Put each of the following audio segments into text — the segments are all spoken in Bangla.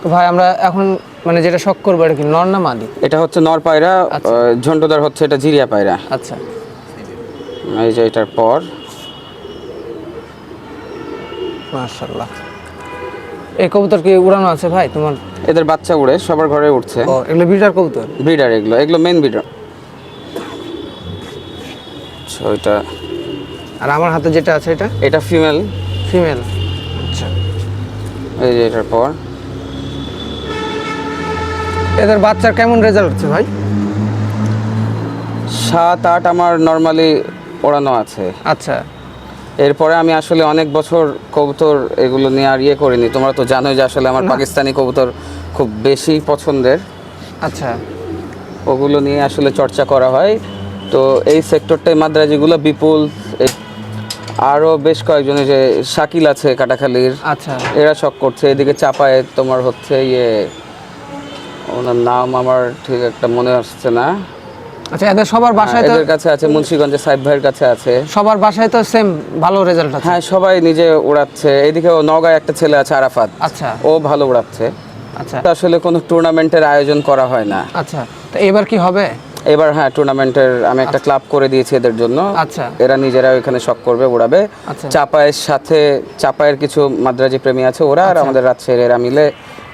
তো ভাই আমরা এখন মানে যেটা শখ করবো এটা কি নর না মাদি? এটা হচ্ছে নর পায়রা, আচ্ছা। ঝন্টুদার হচ্ছে এটা জিরিয়া পায়রা। আচ্ছা, এই যে এটার পর মাশাআল্লাহ। এই কবুতর কি উড়ানো আছে ভাই তোমার? এদের বাচ্চা উড়ে, সবার ঘরে উঠছে। ও এগুলো ব্রিডার কবুতর? ব্রিডার, এগুলো মেন ব্রিডার। ওইটা আর আমার হাতে যেটা আছে এটা ফিমেল। ফিমেল। আচ্ছা, এই যে এটার পর এদের বাচ্চার কেমন রেজাল্ট হচ্ছে ভাই? 7-8 আমার নর্মালি ওড়ানো আছে। আচ্ছা এরপরে আমি আসলে অনেক বছর কবুতর এগুলো নিয়ে আর করিনি। তোমরা তো জানোই যে আসলে আমার পাকিস্তানি কবুতর খুব বেশি পছন্দের। আচ্ছা, ওগুলো নিয়ে আসলে চর্চা করা হয়। তো এই সেক্টরটায় মাদ্রাজিগুলো বিপুল, আরও বেশ কয়েকজন, যে শাকিল আছে কাটাখালীর, আচ্ছা, এরা শখ করছে। এদিকে চাপায় তোমার হচ্ছে ওনার নাম আমার ঠিক একটা মনে আসছে না। আচ্ছা, এদের সবার বাসায় তো এদের কাছে আছে, মুন্সিগঞ্জে সাইদ ভাইয়ের কাছে আছে। সবার বাসায় তো সেম ভালো রেজাল্ট আছে। হ্যাঁ, সবাই নিজে উড়াচ্ছে। এদিকে নওগাঁয় একটা ছেলে আছে আরাফাত, আচ্ছা, ও ভালো উড়াচ্ছে। আচ্ছা, আসলে কোনো টুর্নামেন্টের আয়োজন করা হয় না। আচ্ছা, তো এবার কি হবে? এবার হ্যাঁ, টুর্নামেন্টের আমি একটা ক্লাব করে দিয়েছি এদের জন্য। আচ্ছা, এরা নিজেরা এখানে শখ করবে, উড়াবে। আচ্ছা, চাপায়ের সাথে, চাপায়ের কিছু মাদ্রাজি প্রেমী আছে, ওরা আর আমাদের রাজশাহীর এরা মিলে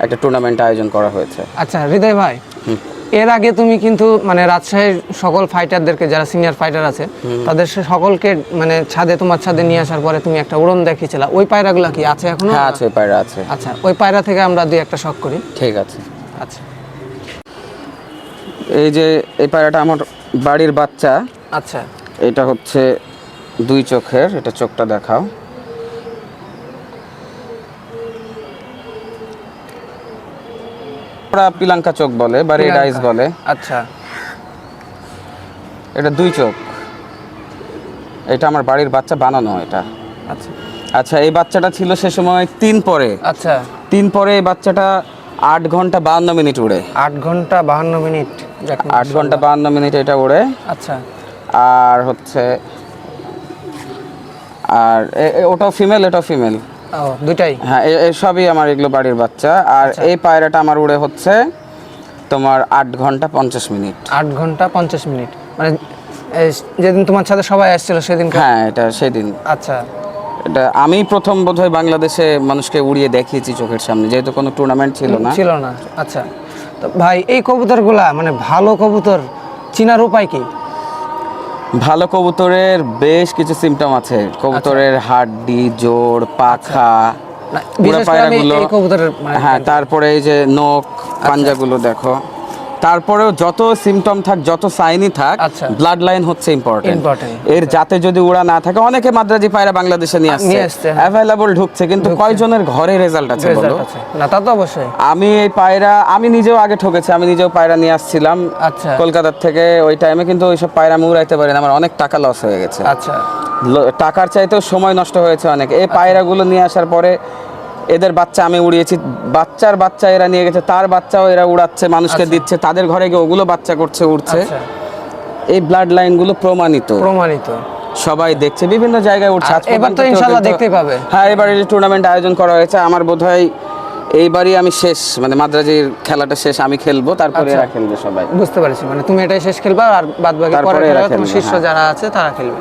একটা টুর্নামেন্ট আয়োজন করা হয়েছে। আচ্ছা হৃদয় ভাই, এর আগে তুমি কিন্তু মানে রাজশাহীর সকল ফাইটারদেরকে, যারা সিনিয়র ফাইটার আছে তাদের সকলকে মানে তোমার ছাদে নিয়ে আসার পরে তুমি একটা উড়ন দেখিয়েছিলা, ওই পায়রাগুলো কি আছে এখনো? হ্যাঁ আছে, পায়রা আছে। আচ্ছা, ওই পায়রা থেকে আমরা দুই একটা শখ করি। ঠিক আছে। আচ্ছা, এই যে এই পায়রাটা আমার বাড়ির বাচ্চা। আচ্ছা, এটা হচ্ছে 2 চোখের, এটা চোখটা দেখাও। ওরা পিলাঙ্কা চোখ বলে বা রেড আইস বলে। আচ্ছা, এটা 2 চোখ। এটা আমার বাড়ির বাচ্চা বানানো এটা। আচ্ছা, আচ্ছা, এই বাচ্চাটা ছিল সে সময় 3 পরে। আচ্ছা, 3 পরে এই বাচ্চাটা 8 ঘন্টা 52 মিনিট উড়ে। 8 ঘন্টা 52 মিনিট? 8 ঘন্টা 52 মিনিট এটা উড়ে। আচ্ছা, আর হচ্ছে আর ওটাও ফিমেল, এটাও ফিমেল। ও দুইটাই? হ্যাঁ, সবই আমার এগুলো বাড়ির বাচ্চা। আর এই পায়রাটা আমার উড়ে হচ্ছে তোমার 8 ঘন্টা 50 মিনিট। 8 ঘন্টা 50 মিনিট মানে যেদিন তোমার সাথে সবাই আসছিল সেদিন? হ্যাঁ, এটা সেদিন। আচ্ছা, এটা আমি প্রথম বোধহয় বাংলাদেশে মানুষকে উড়িয়ে দেখিয়েছি চোখের সামনে, যেহেতু কোনো টুর্নামেন্ট ছিল না। আচ্ছা, তো ভাই এই কবুতরগুলা মানে ভালো কবুতর চিনার উপায় কি? ভালো কবুতরের বেশ কিছু সিমটম আছে। কবুতরের হাড্ডি, জোড়, পাখা, না, বিশেষ করে আমি এই কবুতরের হ্যাঁ, তারপরে এই যে নখ, পাঞ্জাগুলো দেখো। তারপরেও যত সিমটম থাক, যত সাইনই থাক, ব্লাড লাইন হচ্ছে ইম্পর্টেন্ট। এর যাতে যদি উড়া না থাকে, অনেকে মাদ্রাজি পায়রা বাংলাদেশে নিয়ে আসছে, অ্যাভেলেবল ঢুকছে, কিন্তু কয়জনের ঘরে রেজাল্ট আছে বলো? না, তা তো অবশ্যই। আমি এই পায়রা আমি নিজেও আগে ঠকেছি। আমি নিজেও পায়রা নিয়ে আসছিলাম কলকাতা থেকে। ওই টাইমে কিন্তু ওইসব পায়রা আমি উড়াইতে পারি না, আমার অনেক টাকা লস হয়ে গেছে। আচ্ছা, টাকার চাইতেও সময় নষ্ট হয়েছে অনেক। এই পায়রাগুলো নিয়ে আসার পরে এদের বাচ্চা আমি উড়িয়েছি, বাচ্চার বাচ্চা এরা নিয়ে গেছে, তার বাচ্চাও এরা উড়াচ্ছে, মানুষকে দিচ্ছে, তাদের ঘরে গিয়ে ওগুলো বাচ্চা করছে, উড়ছে। এই ব্লাড লাইনগুলো প্রমাণিত, সবাই দেখছে, বিভিন্ন জায়গায় উঠছে। এবার তো ইনশাআল্লাহ দেখতে পাবে। হ্যাঁ, এবারে যে টুর্নামেন্ট আয়োজন করা হয়েছে, আমার বোধহয় এইবারই আমি শেষ, মানে মাদ্রাজির খেলাটা শেষ, আমি খেলবো, তারপরে এরা খেলবে সবাই। বুঝতে পারছি, মানে তুমি এটাই শেষ খেলবা আর বাদবাকি পরে তোমার শিষ্য যারা আছে তারা খেলবে।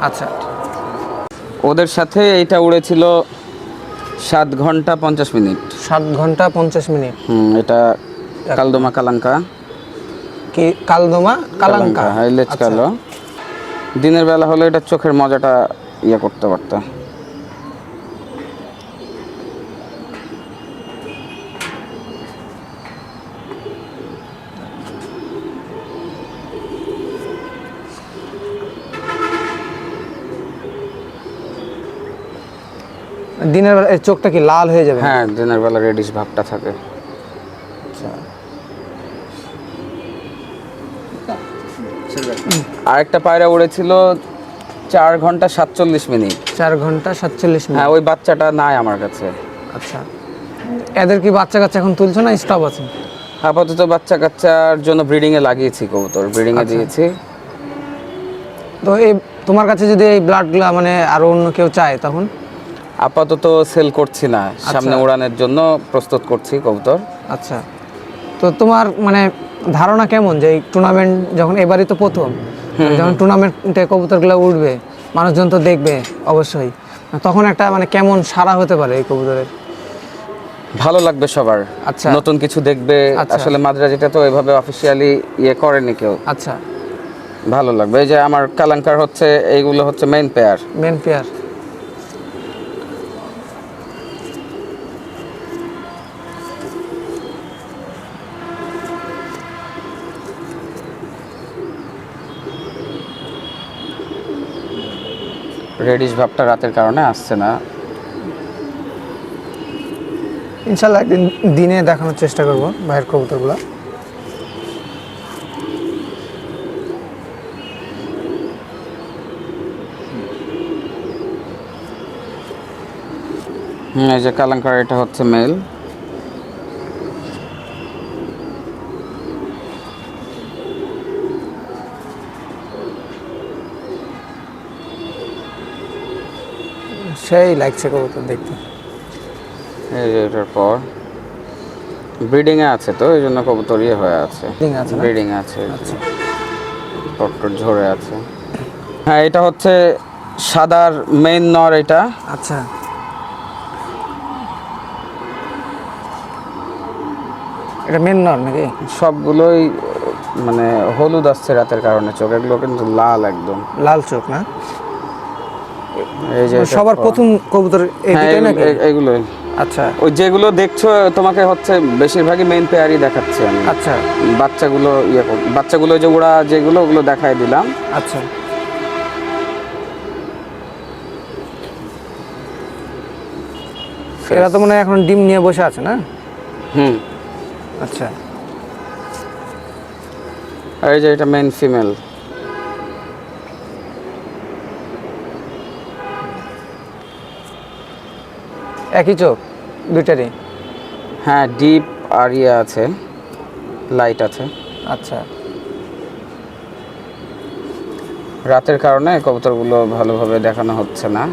আচ্ছা, ওদের সাথে এইটা উড়েছিল 7 ঘন্টা 50 মিনিট। 7 ঘন্টা 50 মিনিট। এটা কালদমা কালাঙ্কা। কি কালদমা কালাঙ্কা? হ্যাঁ, লেজ কালো। দিনের বেলা হলে এটা চোখের মজাটা করতে পারতো। দিনের বেলা চোখটা কি লাল হয়ে যাবে? হ্যাঁ, দিনের বেলা রেডিশ ভাবটা থাকে। আচ্ছা, আরেকটা পায়রা উড়েছিল 4 ঘন্টা 47 মিনিট। 4 ঘন্টা 47 মিনিট? হ্যাঁ, ওই বাচ্চাটা নাই আমার কাছে। আচ্ছা, এদের কি বাচ্চা কাচ্চা এখন তুলছো না স্টপ আছে? আপাতত বাচ্চা কাচ্চার জন্য ব্রিডিং এ লাগিয়েছি, কবুতর ব্রিডিং এ দিয়েছি। তো এই তোমার কাছে যদি এই ব্লাডগুলা মানে আরো অন্য কেউ চায় তখন? আপাতত সেল করছি না, সামনে উড়ানের জন্য প্রস্তুত করছি কবুতর। আচ্ছা, তো তোমার মানে ধারণা কেমন যে এই টুর্নামেন্ট যখন এবারই তো প্রথম, যখন টুর্নামেন্টে কবুতরগুলো উঠবে, মানুষজন তো দেখবে অবশ্যই, তখন একটা মানে কেমন সাড়া হতে পারে এই কবুতরের? ভালো লাগবে সবার। আচ্ছা। নতুন কিছু দেখবে। আচ্ছা। আসলে মাদ্রাজিটা তো এভাবে অফিসিয়ালি করেনি কেউ। আচ্ছা, ভালো লাগবে। এই যে আমার কালাঙ্কার হচ্ছে, এইগুলো হচ্ছে main pair. Main pair. Reddish ভাবটা রাতের কারণে আসছে না। ইনশাল্লাহ একদিন দিনে দেখানোর চেষ্টা করব বাইরের কবুতরগুলো। এই যে কালাঙ্কার, এটা হচ্ছে মেল। সেই লাগছে কবুতর দেখতে। এই যে এটার পর ব্রিডিং এ আছে, তো এই জন্য কবুতর হয়ে আছে। Breeding আছে না? ব্রিডিং আছে। আচ্ছা। টট্টর ঝরে আছে। হ্যাঁ, এটা হচ্ছে সাদার মেইন নর এটা। আচ্ছা, এটা মেন নর নাকি? সবগুলোই মানে হলুদ আসছে রাতের কারণে, চোখ এগুলো কিন্তু লাল একদম। লাল চোখ না? এই যে এটার সবার পর। প্রথম কবুতর এই হ্যাঁ, দুটোই নাকি? এগুলোই। আচ্ছা ওই যেগুলো দেখছো তোমাকে হচ্ছে বেশিরভাগই মেইন পেয়ারই দেখাচ্ছি আমি। আচ্ছা বাচ্চাগুলো বাচ্চাগুলো যে ওরা যেগুলো, ওগুলো দেখাই দিলাম। আচ্ছা। এরা তো মনে হয় এখন ডিম নিয়ে বসে আছে না? হুম। আচ্ছা, আর এই যে এটা মেইন ফিমেল। একই চোখ দুইটারই? হ্যাঁ, ডিপ আর আছে, লাইট আছে। আচ্ছা, রাতের কারণে কবুতরগুলো ভালোভাবে দেখানো হচ্ছে না।